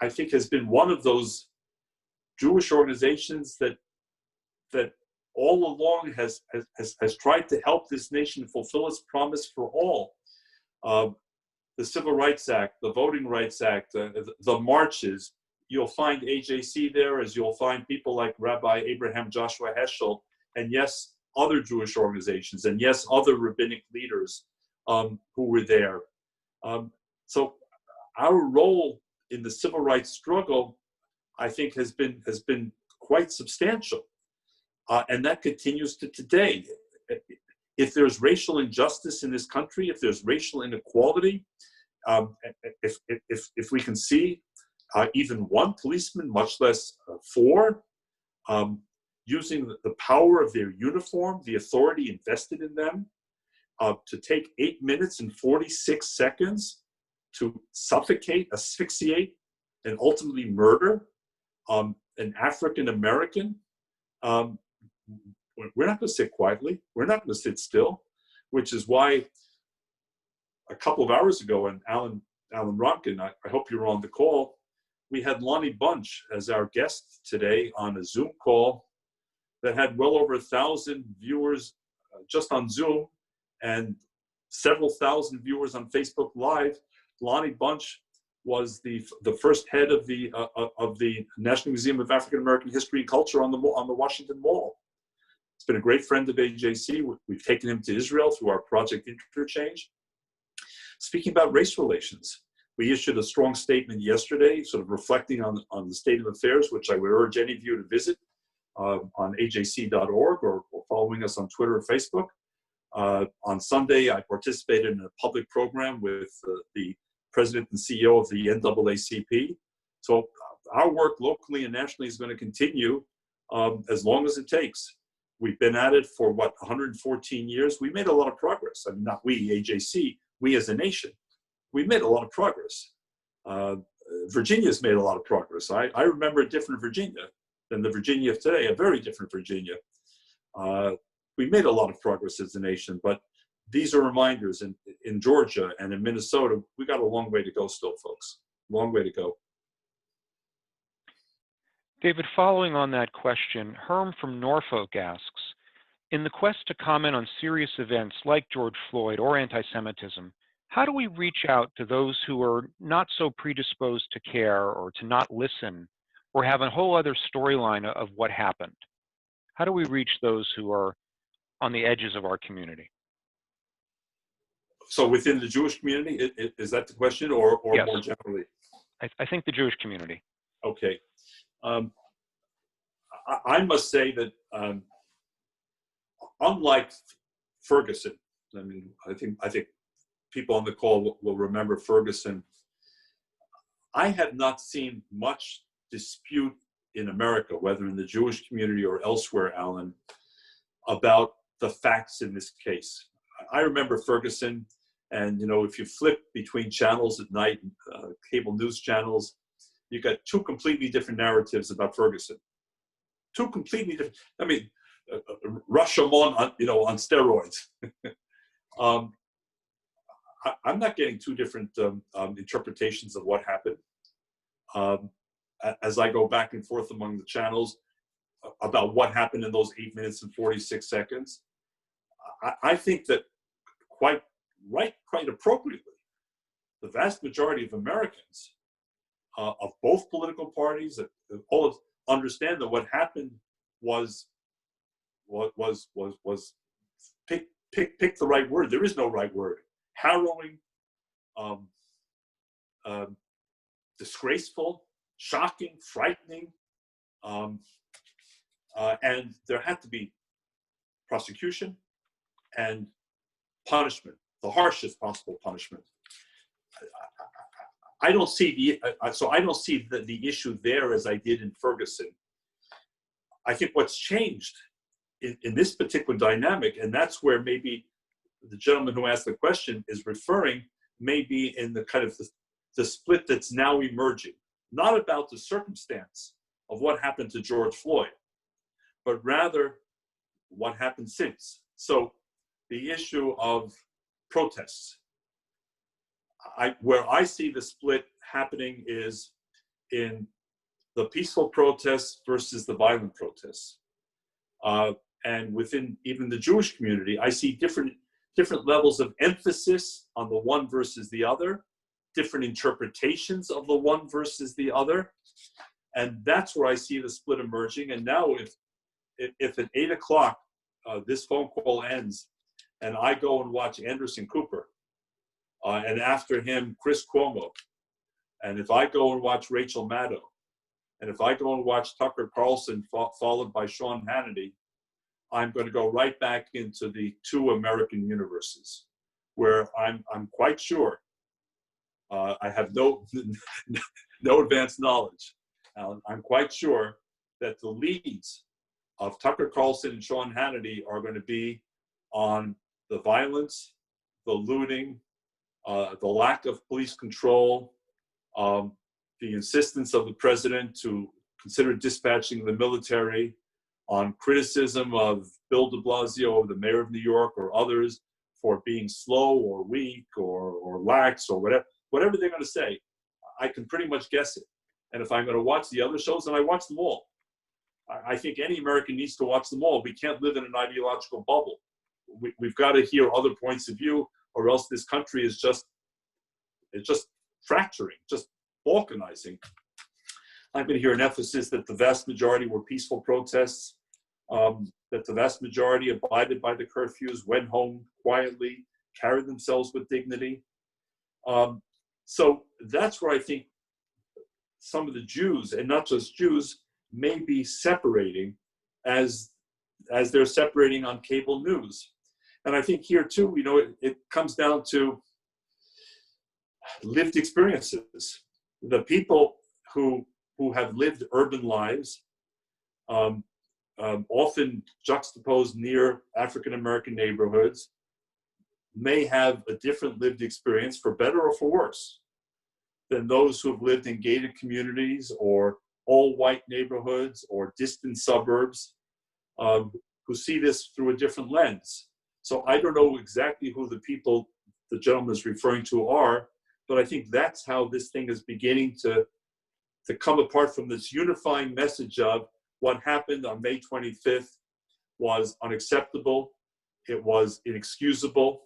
I think, has been one of those Jewish organizations that all along has tried to help this nation fulfill its promise for all. The Civil Rights Act, the Voting Rights Act, the marches. You'll find AJC there, as you'll find people like Rabbi Abraham Joshua Heschel, and yes, other Jewish organizations, and yes, other rabbinic leaders who were there. So our role in the civil rights struggle, I think, has been quite substantial, and that continues to today. If there's racial injustice in this country, if there's racial inequality, if we can see even one policeman, much less four, using the power of their uniform, the authority invested in them, to take 8 minutes and 46 seconds to suffocate, asphyxiate, and ultimately murder an African American, we're not going to sit quietly. We're not going to sit still, which is why a couple of hours ago, and Alan Ronkin, I hope you were on the call, we had Lonnie Bunch as our guest today on a Zoom call that had well over 1,000 viewers just on Zoom and several thousand viewers on Facebook Live. Lonnie Bunch was the first head of the National Museum of African American History and Culture on the Washington Mall. He's been a great friend of AJC. We've taken him to Israel through our Project Interchange. Speaking about race relations, we issued a strong statement yesterday, sort of reflecting on the state of affairs, which I would urge any of you to visit on ajc.org or following us on Twitter or Facebook. On Sunday, I participated in a public program with the president and CEO of the NAACP. So our work locally and nationally is going to continue as long as it takes. We've been at it for, 114 years. We made a lot of progress. I mean, not we, AJC, we as a nation. We made a lot of progress. Virginia's made a lot of progress. I remember a different Virginia than the Virginia of today, a very different Virginia. We made a lot of progress as a nation, but these are reminders. In Georgia and in Minnesota, we got a long way to go still, folks. Long way to go. David, following on that question, Herm from Norfolk asks, in the quest to comment on serious events like George Floyd or anti-Semitism, how do we reach out to those who are not so predisposed to care or to not listen or have a whole other storyline of what happened? How do we reach those who are on the edges of our community? So within the Jewish community, is that the question, or yes, more generally? I think the Jewish community. Okay. I must say that unlike Ferguson, I mean, I think people on the call will remember Ferguson. I have not seen much dispute in America, whether in the Jewish community or elsewhere, Alan, about the facts in this case. I remember Ferguson, and if you flip between channels at night, cable news channels, you got two completely different narratives about Ferguson. Two completely different. I mean, Rashomon, on steroids. I'm not getting two different interpretations of what happened. As I go back and forth among the channels about what happened in those 8 minutes and 46 seconds, I think that quite appropriately, the vast majority of Americans of both political parties, all of understand that what happened was pick the right word. There is no right word. Harrowing, disgraceful, shocking, frightening, and there had to be prosecution and punishment, the harshest possible punishment. I don't see the issue there as I did in Ferguson. I think what's changed in this particular dynamic, and that's where maybe the gentleman who asked the question is referring, maybe in the kind of the split that's now emerging, not about the circumstance of what happened to George Floyd, but rather what happened since. So the issue of protests. Where I see the split happening is in the peaceful protests versus the violent protests. And within even the Jewish community, I see different levels of emphasis on the one versus the other, different interpretations of the one versus the other. And that's where I see the split emerging. And now if at 8 o'clock this phone call ends and I go and watch Anderson Cooper, and after him, Chris Cuomo, and if I go and watch Rachel Maddow, and if I go and watch Tucker Carlson followed by Sean Hannity, I'm going to go right back into the two American universes, where I'm quite sure, I have no advanced knowledge, I'm quite sure that the leads of Tucker Carlson and Sean Hannity are going to be on the violence, the looting, the lack of police control, the insistence of the president to consider dispatching the military, on criticism of Bill de Blasio, the mayor of New York, or others for being slow or weak or lax or whatever they're going to say. I can pretty much guess it. And if I'm going to watch the other shows, then I watch them all. I think any American needs to watch them all. We can't live in an ideological bubble. We've got to hear other points of view, or else this country is just fracturing, just balkanizing. I'm going to hear an emphasis that the vast majority were peaceful protests, that the vast majority abided by the curfews, went home quietly, carried themselves with dignity. So that's where I think some of the Jews, and not just Jews, may be separating as they're separating on cable news. And I think here too, it comes down to lived experiences. The people who have lived urban lives, often juxtaposed near African-American neighborhoods, may have a different lived experience, for better or for worse, than those who have lived in gated communities or all-white neighborhoods or distant suburbs, who see this through a different lens. So I don't know exactly who the people the gentleman is referring to are, but I think that's how this thing is beginning to come apart from this unifying message of what happened on May 25th was unacceptable, it was inexcusable.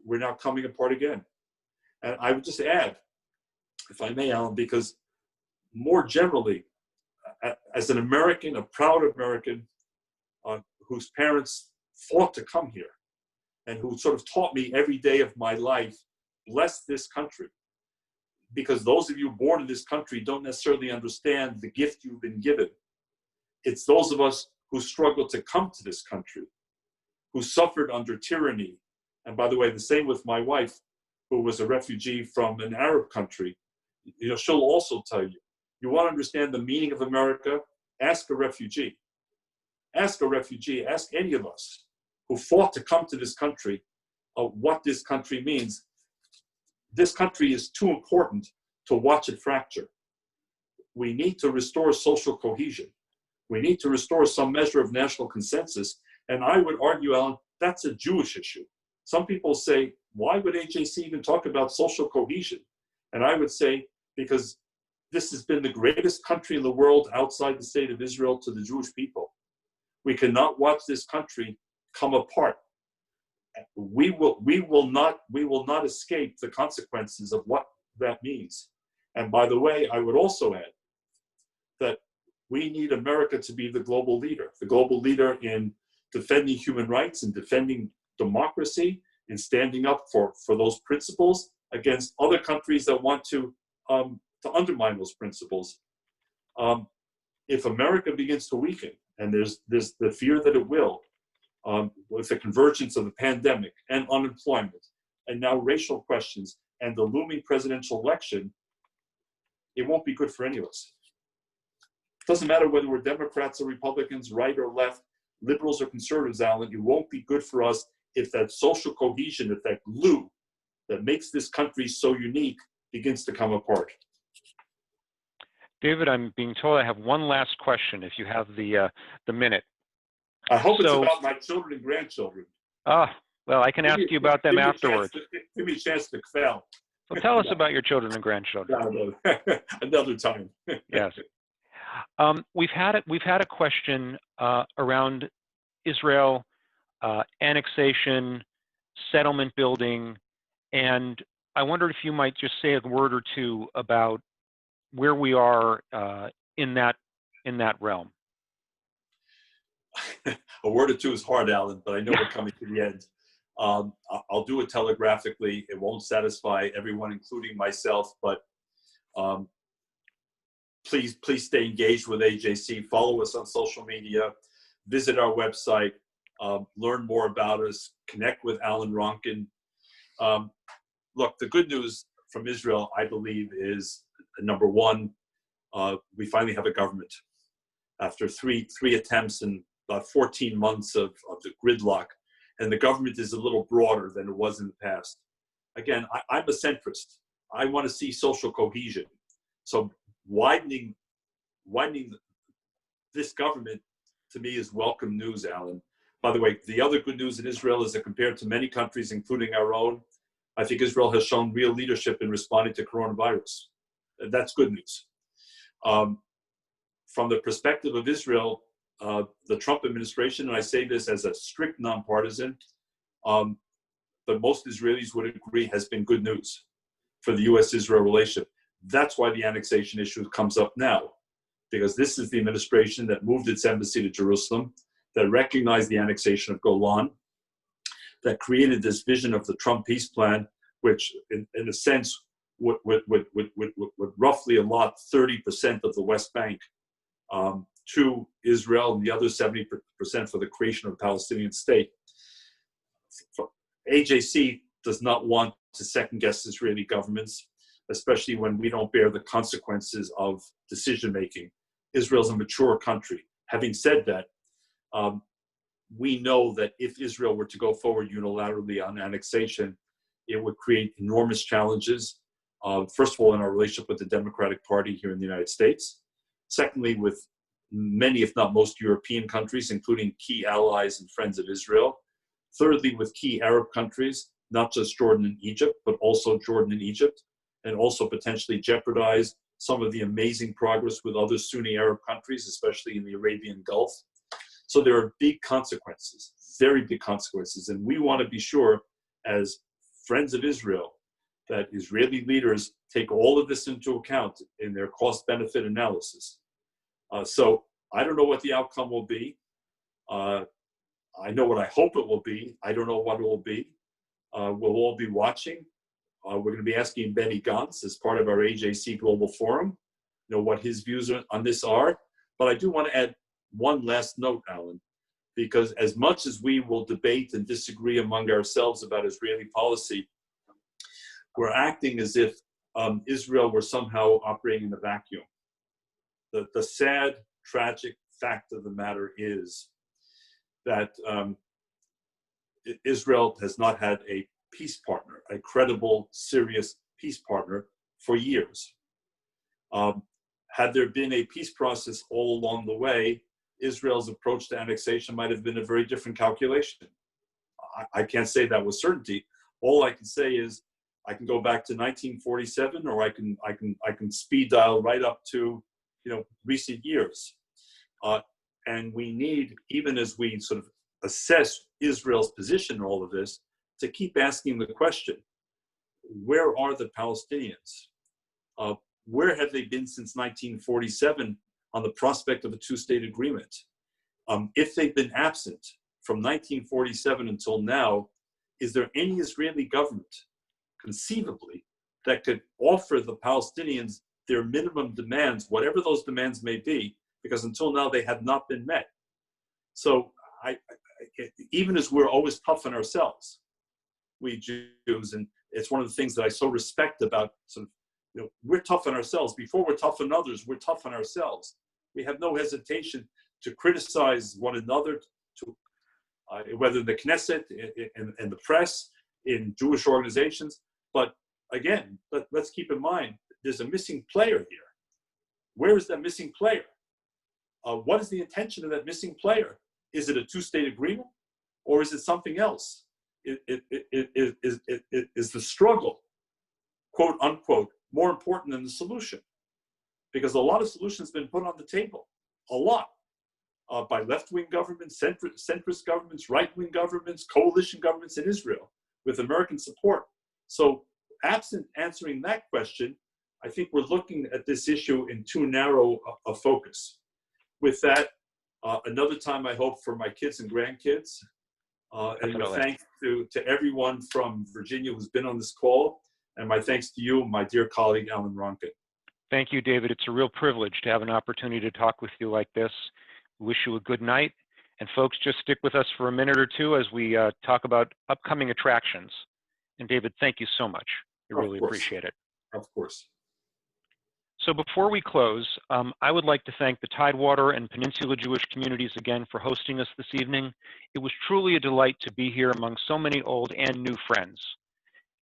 We're now coming apart again. And I would just add, if I may, Alan, because more generally, as an American, a proud American, whose parents fought to come here and who sort of taught me every day of my life, bless this country. Because those of you born in this country don't necessarily understand the gift you've been given. It's those of us who struggled to come to this country, who suffered under tyranny. And by the way, the same with my wife, who was a refugee from an Arab country. She'll also tell you, you want to understand the meaning of America? Ask a refugee. Ask a refugee, ask any of us who fought to come to this country what this country means. This country is too important to watch it fracture. We need to restore social cohesion. We need to restore some measure of national consensus. And I would argue, Alan, that's a Jewish issue. Some people say, why would AJC even talk about social cohesion? And I would say, because this has been the greatest country in the world outside the state of Israel to the Jewish people. We cannot watch this country come apart. We will not escape the consequences of what that means. And by the way, I would also add that we need America to be the global leader in defending human rights and defending democracy and standing up for those principles against other countries that want to undermine those principles. If America begins to weaken, and there's the fear that it will, with the convergence of the pandemic and unemployment, and now racial questions and the looming presidential election, it won't be good for any of us. It doesn't matter whether we're Democrats or Republicans, right or left, liberals or conservatives, Alan, it won't be good for us if that social cohesion, if that glue that makes this country so unique begins to come apart. David, I'm being told I have one last question if you have the minute. I hope it's about my children and grandchildren. Well, I can ask you about them afterwards. Give me a chance to quell. Well, tell us about your children and grandchildren. Another time. Yes. We've had a question around Israel, annexation, settlement building, and I wondered if you might just say a word or two about where we are in that realm. A word or two is hard, Alan, but I know we're coming to the end. I'll do it telegraphically. It won't satisfy everyone, including myself, but please stay engaged with AJC. Follow us on social media. Visit our website. Learn more about us. Connect with Alan Ronkin. Look, the good news from Israel, I believe, is number one, we finally have a government. After three attempts and about 14 months of the gridlock, and the government is a little broader than it was in the past. Again, I'm a centrist. I want to see social cohesion. So widening this government, to me, is welcome news, Alan. By the way, the other good news in Israel is that compared to many countries, including our own, I think Israel has shown real leadership in responding to coronavirus. That's good news. From the perspective of Israel, the Trump administration, and I say this as a strict nonpartisan, but most Israelis would agree, has been good news for the U.S.-Israel relationship. That's why the annexation issue comes up now, because this is the administration that moved its embassy to Jerusalem, that recognized the annexation of Golan, that created this vision of the Trump peace plan, which in a sense would roughly allot 30% of the West Bank to Israel, and the other 70% for the creation of a Palestinian state. AJC does not want to second-guess Israeli governments, especially when we don't bear the consequences of decision-making. Israel's a mature country. Having said that, we know that if Israel were to go forward unilaterally on annexation, it would create enormous challenges. First of all, in our relationship with the Democratic Party here in the United States. Secondly, with many, if not most, European countries, including key allies and friends of Israel. Thirdly, with key Arab countries, not just Jordan and Egypt, but also Jordan and Egypt, and also potentially jeopardize some of the amazing progress with other Sunni Arab countries, especially in the Arabian Gulf. So there are big consequences, very big consequences. And we want to be sure, as friends of Israel, that Israeli leaders take all of this into account in their cost-benefit analysis. So I don't know what the outcome will be. I know what I hope it will be. I don't know what it will be. We'll all be watching. We're going to be asking Benny Gantz as part of our AJC Global Forum, what his views on this are. But I do want to add one last note, Alan, because as much as we will debate and disagree among ourselves about Israeli policy, we're acting as if Israel were somehow operating in a vacuum. The sad, tragic fact of the matter is that Israel has not had a peace partner, a credible, serious peace partner for years. Had there been a peace process all along the way, Israel's approach to annexation might have been a very different calculation. I can't say that with certainty. All I can say is I can go back to 1947, or I can speed dial right up to recent years. And we need, even as we sort of assess Israel's position in all of this, to keep asking the question, where are the Palestinians? Where have they been since 1947 on the prospect of a two-state agreement? If they've been absent from 1947 until now, is there any Israeli government, conceivably, that could offer the Palestinians their minimum demands, whatever those demands may be, because until now they have not been met. So even as we're always tough on ourselves, we Jews, and it's one of the things that I so respect about sort of, we're tough on ourselves. Before we're tough on others, we're tough on ourselves. We have no hesitation to criticize one another, to whether in the Knesset, in the press, in Jewish organizations. But again, let's keep in mind, there's a missing player here. Where is that missing player? What is the intention of that missing player? Is it a two-state agreement, or is it something else? Is the struggle, quote unquote, more important than the solution? Because a lot of solutions have been put on the table, a lot, by left-wing governments, centrist governments, right-wing governments, coalition governments in Israel with American support. So absent answering that question, I think we're looking at this issue in too narrow a focus. With that, another time I hope for my kids and grandkids. And my thanks to everyone from Virginia who's been on this call. And my thanks to you, my dear colleague, Alan Ronkin. Thank you, David. It's a real privilege to have an opportunity to talk with you like this. We wish you a good night. And folks, just stick with us for a minute or two as we talk about upcoming attractions. And David, thank you so much. I really appreciate it. Of course. So before we close, I would like to thank the Tidewater and Peninsula Jewish communities again for hosting us this evening. It was truly a delight to be here among so many old and new friends.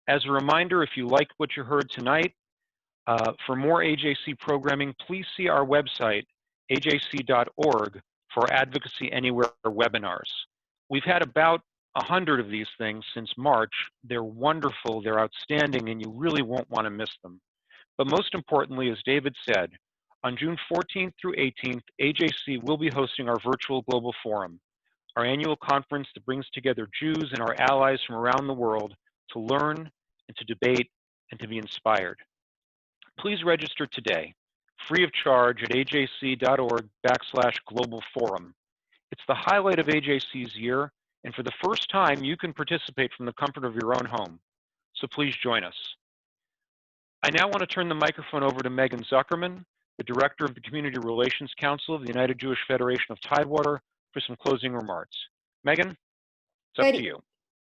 As a reminder, if you like what you heard tonight, for more AJC programming, please see our website, ajc.org, for Advocacy Anywhere webinars. We've had about 100 of these things since March. They're wonderful, they're outstanding, and you really won't want to miss them. But most importantly, as David said, on June 14th through 18th, AJC will be hosting our virtual global forum, our annual conference that brings together Jews and our allies from around the world to learn and to debate and to be inspired. Please register today, free of charge, at ajc.org/global forum. It's the highlight of AJC's year, and for the first time, you can participate from the comfort of your own home. So please join us. I now want to turn the microphone over to Megan Zuckerman, the Director of the Community Relations Council of the United Jewish Federation of Tidewater, for some closing remarks. Megan, it's up to you.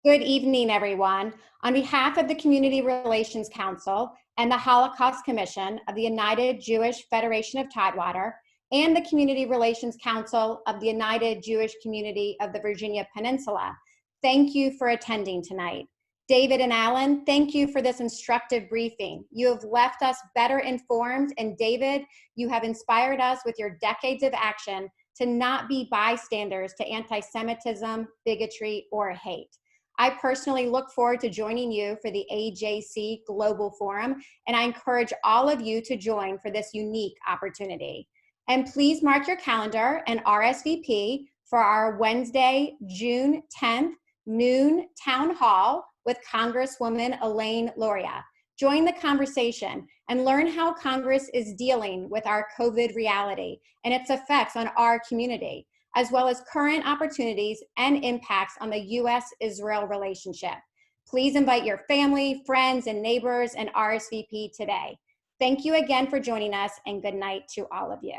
Good evening, everyone. On behalf of the Community Relations Council and the Holocaust Commission of the United Jewish Federation of Tidewater and the Community Relations Council of the United Jewish Community of the Virginia Peninsula, thank you for attending tonight. David and Alan, thank you for this instructive briefing. You have left us better informed, and David, you have inspired us with your decades of action to not be bystanders to anti-Semitism, bigotry, or hate. I personally look forward to joining you for the AJC Global Forum, and I encourage all of you to join for this unique opportunity. And please mark your calendar and RSVP for our Wednesday, June 10th, noon town hall with Congresswoman Elaine Luria. Join the conversation and learn how Congress is dealing with our COVID reality and its effects on our community, as well as current opportunities and impacts on the U.S.-Israel relationship. Please invite your family, friends, and neighbors and RSVP today. Thank you again for joining us, and good night to all of you.